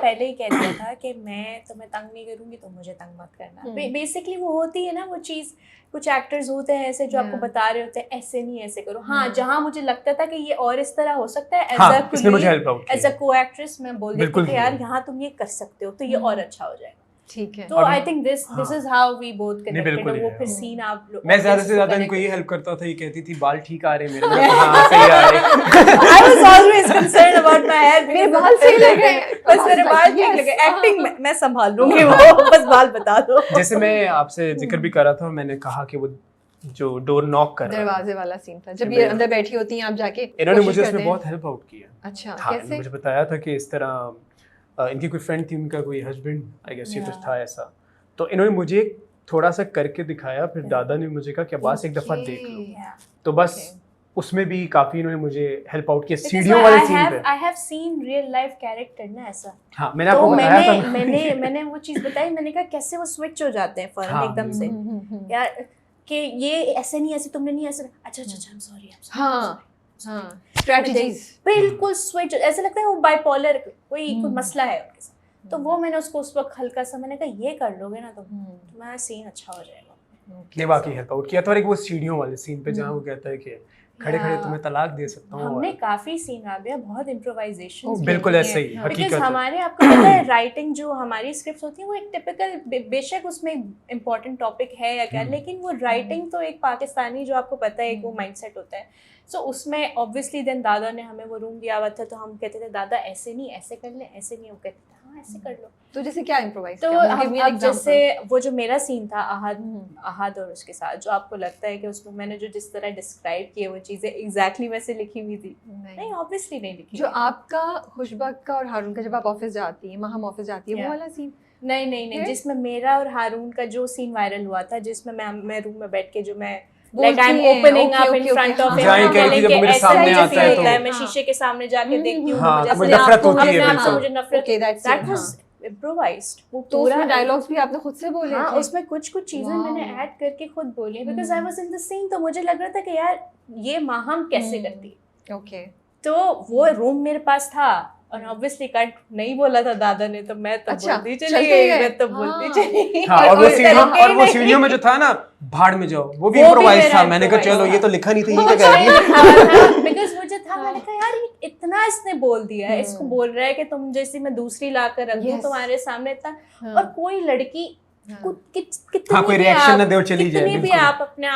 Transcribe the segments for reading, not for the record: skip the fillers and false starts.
पहले ही कह दिया था कि मैं तुम्हें तंग नहीं करूंगी, तो मुझे तंग मत करना। बेसिकली वो होती है ना वो चीज़, कुछ एक्टर्स होते हैं ऐसे जो आपको बता रहे होते हैं ऐसे नहीं ऐसे करो। हाँ, जहाँ मुझे लगता था कि ये और इस तरह हो सकता है एज अ को एक्ट्रेस मैं बोल देती कि यार यहाँ तुम ये कर सकते हो तो ये और अच्छा हो जाएगा। ठीक है, तो I think this is how we both connected. वो फिर सीन आप मैं ज्यादा से ज्यादा इनको ये हेल्प करता था, ये कहती थी बाल ठीक आ रहे मेरे, हां सही आ रहे। I was always concerned about my hair, मेरे बाल सही लग रहे हैं, बस मेरे बाल ठीक लगे। एक्टिंग मैं संभाल लूंगी, वो बस बाल बता दो। जैसे मैं आपसे जिक्र भी कर रहा था, मैंने कहा कि वो जो डोर नॉक कर दरवाजे वाला सीन था, जब ये अंदर बैठी होती हैं आप जाके, इन्होंने मुझे उसमें बहुत हेल्प आउट किया। अच्छा, कैसे? मुझे बताया था कि इस तरह इनकी कोई फ्रेंड थी, उनका कोई हस्बैंड आई गेस ये कुछ था ऐसा, तो इन्होंने मुझे थोड़ा सा करके दिखाया। फिर दादा ने मुझे कहा कि अब्बास एक दफा देख लो, तो बस उसमें भी काफी इन्होंने मुझे हेल्प आउट किया सीढ़ियों वाले सीन पे। I have seen real life character ना ऐसा। हाँ, मैंने आपको बताया था। मैंने वो चीज बताई, मैंने कहा कैसे वो स्विच हो जाते हैं फौरन एकदम से यार, कि ये ऐसे नहीं, ऐसे तुमने नहीं, ऐसे अच्छा आई एम सॉरी। हाँ, स्ट्रेटजीज बिल्कुल स्विच, ऐसे लगता है वो बाइपोलर कोई मसला है उनके साथ। तो वो मैंने उसको उस वक्त हल्का सा मैंने कहा ये कर लोगे ना तो तुम्हारा सीन अच्छा हो जाएगा। ने बाकी हेल्प आउट किया था। और एक वो सीढ़ियों वाले सीन पे जहाँ वो कहता है कि खड़े खड़े तुम्हें तलाक दे सकता हूँ। हमने काफी सीन आ गया, बहुत इम्प्रोवाइजेशन बिल्कुल ऐसे ही हकीकत है। हमारे आपको पता है राइटिंग जो हमारी स्क्रिप्ट होती है वो एक टिपिकल, बेशक उसमें इम्पोर्टेंट टॉपिक है या क्या, लेकिन वो राइटिंग तो एक पाकिस्तानी जो आपको पता है एक वो माइंडसेट होता है। सो उसमें ऑब्वियसली देन दादा ने हमें वो रूम दिया हुआ था, तो हम कहते थे दादा ऐसे नहीं ऐसे कर ले, ऐसे नहीं, वो कहते थे हाँ ऐसे कर लो। तो जैसे क्या इम्प्रोवाइज तो अब जैसे वो जो मेरा सीन था अहाद और उसके साथ, जो आपको लगता है कि उसमें मैंने जो जिस तरह डिस्क्राइब किए वो चीज़ें एग्जैक्टली वैसे लिखी हुई थी, नहीं ऑब्वियसली नहीं लिखी। जो आपका खुशबक का और हारून का जब आप ऑफिस जाती है, हम ऑफिस जाती है, वो वाला सीन नहीं, जिसमें मेरा और हारून का जो सीन वायरल हुआ था, जिसमें मैं रूम में बैठ के जो मैं like I'm opening up in front of him, मैं शीशे के सामने जाके देखती हूँ, मुझे नफरत, that was improvised। तो उसमें डायलॉग्स भी आपने खुद से बोले? हाँ, उसमें कुछ चीजें मैंने ऐड करके खुद बोली, because I was in the scene। तो मुझे लग रहा था कि यार ये माहम कैसे करती है। ओके, तो वो रूम मेरे पास था और ऑब्वियसली कट नहीं बोला था दादा ने, तो मैं तो बोलती चली गई, मैं तो बोलती चली गई। और वो सीढ़ियों में जो था ना भाड़ में जाओ, वो भी इम्प्रोवाइज था। मैंने कहा चलो ये तो लिखा नहीं था, ये क्या कर रही है। बिकॉज़ मुझे था, मैंने कहा यार इतना इसने बोल दिया है, इसको बोल रहा है कि तुम जैसी मैं दूसरी लाकर रख दूं तुम्हारे सामने इतना, और कोई लड़की कोई रिएक्शन ना दे और चली जाए। कितनी भी आप अपने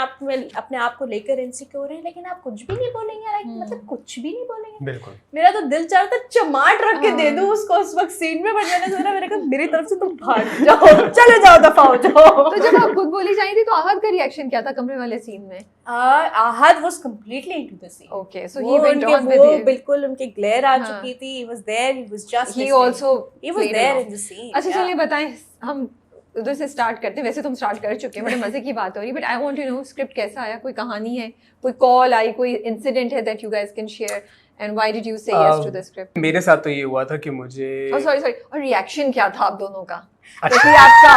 आप को लेकर इनसिक्योर हैं, लेकिन आप कुछ भी नहीं बोलेंगे, मतलब कुछ भी नहीं बोलेंगे। बिल्कुल, मेरा तो दिल चाहता चमाट रख के दे दूं उसको उस वक्त सीन में, बट मैंने सोचा मेरे को मेरी तरफ से तुम भाग जाओ, चले जाओ, दफा हो जाओ। तो जब आप खुद बोली जाई थी तो आहद का रिएक्शन क्या था कमरे वाले सीन में? Ahad was completely into the scene. Okay, so he went on with वो बिल्कुल उनके ग्लेयर आ चुकी थी, he was there, he was just he also he was there in the scene. अच्छा चलिए बताएं, हम उधर से स्टार्ट करते हैं। वैसे तुम स्टार्ट कर चुके हैं, बड़े मजे की बात हो रही, but I want to know script कैसा आया, कोई कहानी है, कोई कॉल आई, कोई इंसिडेंट है that you guys can share, and why did you से यस टू द स्क्रिप्ट? मेरे साथ तो ये हुआ था कि मुझे सॉरी और रिएक्शन क्या था आप दोनों का? क्योंकि आपका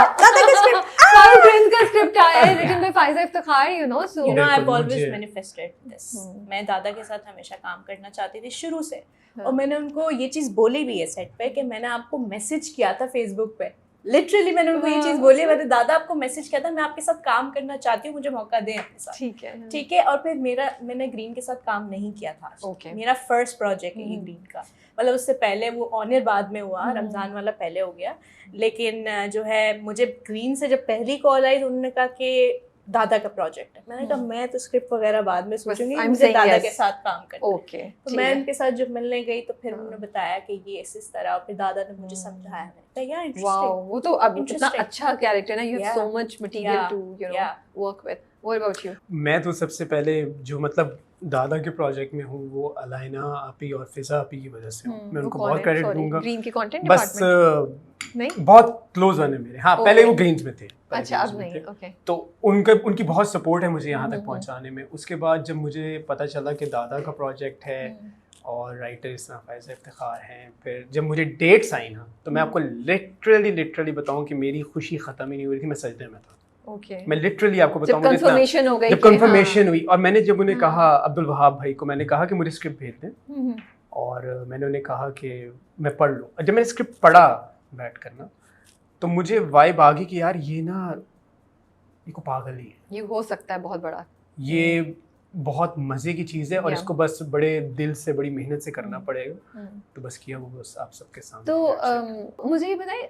साउथ ट्रेन का स्क्रिप्ट आया है written by Faiza Iftikhar, you know I have always manifested this. मैं दादा के साथ हमेशा काम करना चाहती थी शुरू से, और मैंने उनको ये चीज बोली भी है सेट पे कि मैंने आपको मैसेज किया था फेसबुक पे, लिटरली मैंने उनको ये चीज बोली, मैंने दादा आपको मैसेज किया था, मैं आपके साथ काम करना चाहती हूँ, मुझे मौका दें अपने साथ। ठीक है। और फिर मैंने ग्रीन के साथ काम नहीं किया था। मेरा फर्स्ट प्रोजेक्ट है ग्रीन का, मतलब उससे पहले वो ऑनर बाद में हुआ, रमजान वाला पहले हो गया, लेकिन जो है मुझे ग्रीन से जब पहली कॉल आई तो उन्होंने कहा कि दादा का प्रोजेक्ट है। मैंने कहा मैं तो स्क्रिप्ट वगैरह बाद में सोचूंगी, मुझे दादा के साथ काम करना। तो मैं उनके साथ जब मिलने गई तो फिर उन्होंने बताया कि ये इस तरह, और फिर दादा ने मुझे समझाया। वाओ, वो तो अब इतना अच्छा कैरेक्टर ना, you have so much material to you know work with. What about you? मैं तो सबसे पहले जो मतलब दादा के प्रोजेक्ट में हूँ वो अलाइना आपी और फिजा आपी की वजह से हूँ। मैं उनको बहुत क्रेडिट दूंगा। ग्रीन के कंटेंट बस नहीं, बहुत क्लोज वन है मेरे। हाँ, पहले वो ग्रीन्स में थे। अच्छा, अब नहीं। ओके, तो उनकी बहुत सपोर्ट है मुझे यहाँ तक पहुँचाने में। उसके बाद जब मुझे पता चला कि दादा का प्रोजेक्ट है और राइटर इसना फाइजा इफ्तिखार हैं, फिर जब मुझे डेट्स आई ना, तो मैं आपको लिटरली बताऊं कि मेरी खुशी ख़त्म ही नहीं हुई थी, मैं सजदे में था। मैं लिटरली आपको बताऊं, जब कंफर्मेशन हो गई, जब कंफर्मेशन हुई, और मैंने जब उन्हें कहा, अब्दुल वहाब भाई को मैंने कहा कि मुझे स्क्रिप्ट भेज दें, और मैंने उन्हें कहा कि मैं पढ़ लूँ। जब मैंने स्क्रिप्ट पढ़ा बैठ कर ना, तो मुझे वाइब आ गई कि यार ये ना, ये को पागल ही है, ये हो सकता है बहुत बड़ा, ये बहुत मज़े की चीज़ है और Yeah. इसको बस बड़े दिल से बड़ी मेहनत से करना पड़ेगा। तो बस किया वो, बस आप सबके सामने। तो मुझे ये बताएं,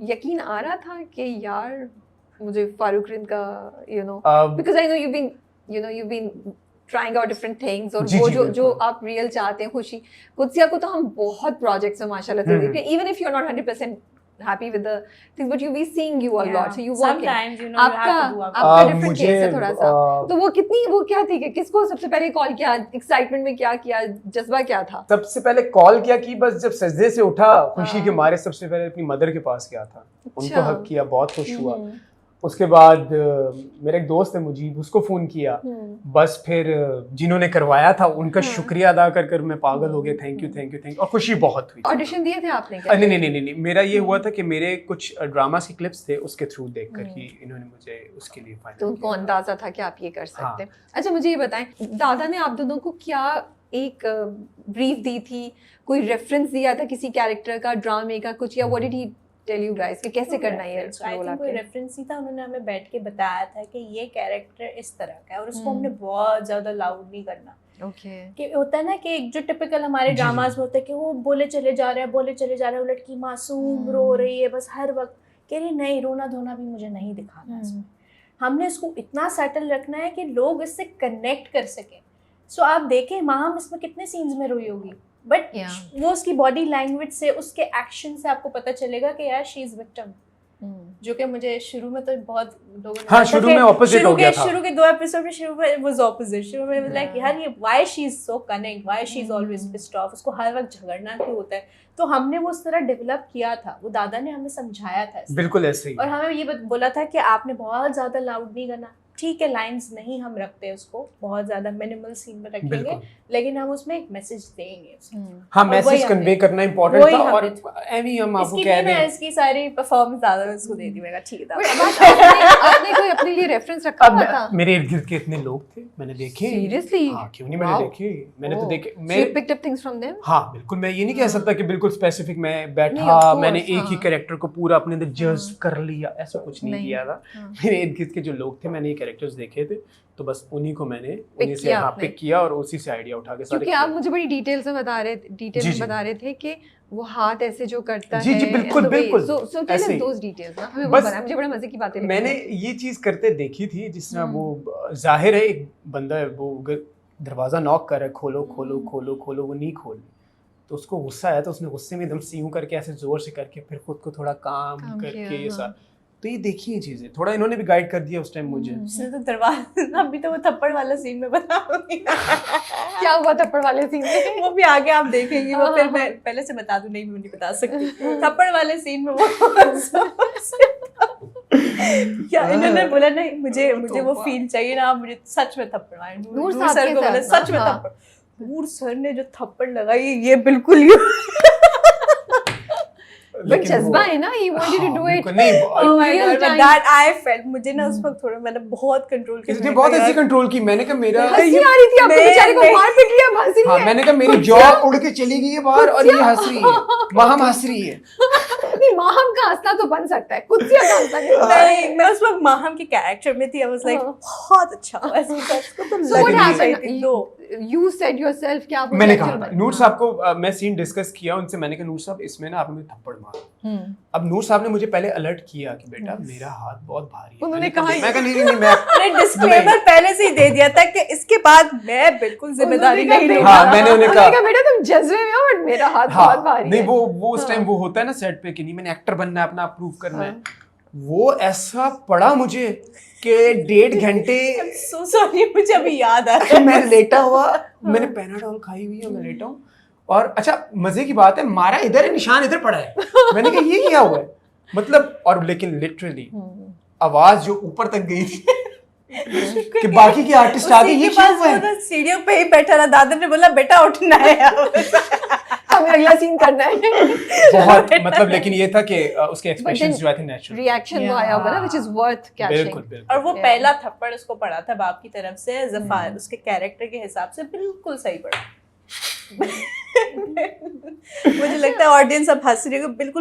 यकीन आ रहा था कि यार मुझे फारूक रिंद का because I know you've been trying out different things, और जी, वो जी, जो बिल्कुल। आप रियल चाहते हैं, खुशी, कुदसिया को तो हम बहुत प्रोजेक्ट्स में माशाल्लाह से देख रहे हैं, even if you're not 100% happy with the things, but you be seeing you a lot, so you work Sometimes, you know, you have to do आपका our different मुझे, case है थोड़ा सा, तो वो क्या थी कि किसको सबसे पहले कॉल किया, एक्साइटमेंट में क्या किया, जज्बा क्या था? सबसे पहले कॉल किया कि बस जब सजदे से उठा खुशी के हाँ। मारे, सबसे पहले अपनी मदर के पास गया था, उनको अच्छा। हक किया, बहुत खुश हुआ। उसके बाद मेरा एक दोस्त है मुजीब, उसको फ़ोन किया, बस फिर जिन्होंने करवाया था उनका शुक्रिया अदा कर कर मैं पागल हो गया, thank you thank you thank you, और खुशी बहुत हुई। ऑडिशन दिए थे आपने क्या? नहीं नहीं नहीं नहीं, मेरा ये हुआ था कि मेरे कुछ ड्रामास के क्लिप्स थे, उसके थ्रू देखकर ही इन्होंने मुझे उसके लिए फाइनल तो उनको किया। अंदाजा था कि आप ये कर सकते हाँ। हैं। अच्छा मुझे ये बताएं, दादा ने आप दोनों को क्या एक ब्रीफ दी थी, कोई रेफरेंस दिया था किसी कैरेक्टर का, ड्रामे का कुछ, या what did he tell you guys कि कैसे करना है ये आई रोल थिंक कोई आपके? रेफरेंस ही था, उन्होंने हमें बैठ के बताया था कि ये कैरेक्टर इस तरह का है, और उसको हमने बहुत ज्यादा लाउड नहीं करना। ओके। कि होता है ना कि एक जो टिपिकल हमारे जी, ड्रामास जी। में होता है कि वो बोले चले जा रहे हैं, बोले चले जा रहे हैं, वो लड़की मासूम रो रही है बस हर वक्त, कह रही नहीं, रोना धोना भी मुझे नहीं दिखाना इसमें, हमने इसको इतना सेटल रखना है कि लोग इससे कनेक्ट कर सकें। सो आप देखें माहम इसमें कितने सीन्स में रोई होगी, बट Yeah. वो उसकी बॉडी लैंग्वेज से, उसके एक्शन से आपको पता चलेगा कि यार शी इज विक्टिम। जो कि मुझे शुरू में तो बहुत लोगों ने हाँ, बोला था शुरू कि में opposite हो गया था। शुरू के 2 एपिसोड में शुरू में वाज ऑपोजिट, शुरू में लाइक यार ये why she is so cunning, why she is always pissed off, उसको हर वक्त झगड़ना क्यों होता है। तो हमने वो उस तरह डेवलप किया था, वो दादा ने हमें समझाया था इस तरह। बिल्कुल ऐसे ही। और हमें ये बोला था कि आपने बहुत ज्यादा लाउड नहीं करना, ठीक है लाइंस नहीं हम रखते उसको, बहुत ज्यादा मिनिमल सीन में रखेंगे, बिल्कुल। लेकिन हम उसमें एक मैसेज देंगे उसको। हाँ, और वही मैसेज हमने- कन्वे करना इम्पोर्टेंट वही था, और हमने- एवी हम आपको इसकी कह भी मैं दें। इसकी सारी परफॉर्मेंस दादा ने उसको दे दी, मैंने कहा ठीक है But दादा। आपने कोई अपने लिए रेफरेंस रखा हुआ था? अब मेरे इर्द गिर्द के इतने लोग थे, मैंने देखे। Seriously? हाँ, क्यों नहीं, मैंने Wow. देखे, मैंने तो Oh. देखे। So मैं you picked up things from them? हाँ बिल्कुल, मैं ये नहीं कह सकता कि बिल्कुल स्पेसिफिक मैं नहीं, बैठा, of course, मैंने एक ही हाँ। कैरेक्टर को पूरा अपने अंदर जज कर लिया, ऐसा कुछ नहीं नहीं, किया था। हाँ। मेरे इर्द गिर्द के जो लोग थे, मैंने ये कैरेक्टर्स देखे थे, तो बस उन्हीं को मैंने उन्हीं से किया हाँ आपने। पिक किया और उसी से आइडिया उठा के सारे क्योंकि आप मुझे बड़ी डिटेल में बता रहे थे कि वो हाथ ऐसे जो करता जी, है, जी, बिल्कुल, and the way- बिल्कुल, so tell ऐसे us ही। those details ना, हमें वो बस बना, मुझे बड़े मजे की बातें लगी मैंने हैं। ये चीज करते देखी थी, जिस तरह वो जाहिर है एक बंदा है, वो दरवाजा नॉक कर रहा है, खोलो खोलो खोलो खोलो, वो नहीं खोल, तो उसको गुस्सा आया, तो उसने गुस्से में एकदम सीऊ करके ऐसे जोर से करके फिर खुद को थोड़ा काम काम करके किया, ये हाँ। सब। तो ये देखी ये चीजें थोड़ा इन्होंने भी गाइड कर दिया उस टाइम मुझे। उसने तो दरवाजा, अभी तो वो थप्पड़ वाला सीन में बताऊंगी। क्या हुआ थप्पड़ वाले सीन में? वो भी आगे आप देखेंगे, वो फिर मैं पहले से बता दूं, नहीं मैं नहीं बता सकती। थप्पड़ वाले सीन में वो क्या इन्होंने बोला नहीं, मुझे वो फील चाहिए ना, मुझे सच में थप्पड़ मारे। नूर नूर साहब सर के को बोला साथ सच में ना, थप्पड़, नूर सर ने जो थप्पड़ लगाई ये बिल्कुल ही बट जज्बा है ना, he wanted to do it नहीं, Oh my real God, but time. that I felt, मुझे ना उस वक्त थोड़ा मैंने बहुत कंट्रोल किया। इसने बहुत ऐसे कंट्रोल की, मैंने कहा मेरा हंसी आ रही थी आपको, मैं- बेचारे को मैं- मार पीट रही है, हंस रही हाँ, है। मैंने कहा मेरी जॉ उड़ के चली गई है बाहर और ये हंस रही है, माहम हंस रही है। नहीं, माहम का हंसना तो बन सकता है, कुत्सिया का हंसना नहीं बनता। नहीं, मैं उस वक्त माहम के कैरेक्टर में थी, I was like हाँ। बहुत अच्छा हुआ ऐसे उसको तो So what लग नहीं रही happened? थी दो। You said yourself कि आप मैंने actual कहा बन- नूर साहब को मैं सीन डिस्कस किया उनसे, मैंने कहा नूर साहब इसमें ना आपने मुझे थप्पड़ मारा। अब नूर साहब ने मुझे पहले अलर्ट किया कि बेटा मेरा हाथ बहुत भारी है। उन्होंने मैंने कहा मैं कहा नहीं मैं मैंने डिस्क्लेमर पहले से ही दे दिया था कि इसके बाद मैं बिल्कुल जिम्मेदारी उन्होंने नहीं कहा, लूंगा। हाँ, मैंने उन्हें कहा बेटा तुम जज्बे में हो, बट मेरा हाथ हाँ, बहुत भारी नहीं है। वो उस टाइम वो होता है ना सेट पे कि नहीं मैंने एक्टर बनना है, अपना प्रूव करना है। वो ऐसा पड़ा मुझे कि 1.5 घंटे सो सॉरी, मुझे अभी याद आ रहा है। मैं लेटा हुआ, मैंने पैनाडोल खाई हुई है, मैं लेटा हूँ। और अच्छा मजे की बात है, मारा इधर है, निशान इधर पड़ा है। मैंने कहा ये क्या हुआ है, मतलब, और लेकिन लिटरली आवाज जो ऊपर तक गई थी कि बाकी के आर्टिस्ट आ गए, ये क्या हुआ है। सीढ़ियों पे ही बैठा रहा, दादा ने बोला बेटा उठना है हमें अगला सीन करना है। बहुत मतलब, लेकिन ये था कि उसके एक्सप्रेशंस जो आए थे नेचुरल। रिएक्शन वो आया होगा ना, which is worth catching. बिल्कुल बिल्कुल। और वो Yeah. पहला थप्पड़ उसको पड़ा था बाप की तरफ से, जफार उसके कैरेक्टर के हिसाब से बिल्कुल सही पड़ा। मुझे लगता है ऑडियंस अब हंस रही है, बिल्कुल